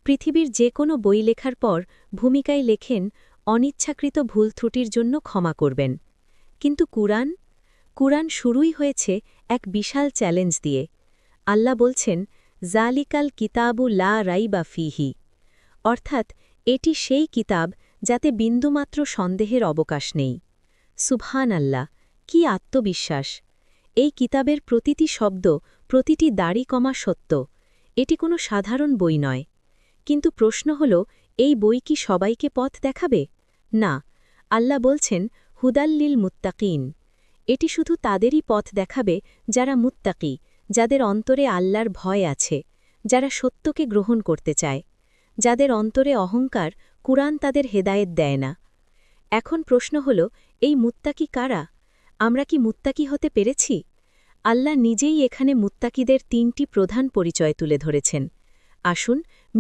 পৃথিবীর যে কোনো বই লেখার পর ভূমিকায় লেখেন অনিচ্ছাকৃত ভুল ত্রুটির জন্য ক্ষমা করবেন। কিন্তু কুরআন শুরুই হয়েছে এক বিশাল চ্যালেঞ্জ দিয়ে। আল্লাহ বলছেন, জালিকাল কিতাবু লা রাইবা ফিহি, অর্থাৎ এটি সেই কিতাব যাতে বিন্দুমাত্র সন্দেহের অবকাশ নেই। সুবহান আল্লাহ, কি আত্মবিশ্বাস! এই কিতাবের প্রতিটি শব্দ, প্রতিটি দাড়ি কমা সত্য। এটি কোনো সাধারণ বই নয়। কিন্তু প্রশ্ন হল, এই বই কি সবাইকে পথ দেখাবে? না, আল্লাহ বলছেন হুদাল্লিল মুত্তাকিন। এটি শুধু তাদেরই পথ দেখাবে যারা মুত্তাকি, যাদের অন্তরে আল্লাহর ভয় আছে, যারা সত্যকে গ্রহণ করতে চায়, যাদের অন্তরে অহংকার কুরআন তাদের হেদায়েত দেয় না। এখন প্রশ্ন হল, এই মুত্তাকি কারা? আমরা কি মুত্তাকি হতে পেরেছি? আল্লাহ নিজেই এখানে মুত্তাকিদের তিনটি প্রধান পরিচয় তুলে ধরেছেন। আসুন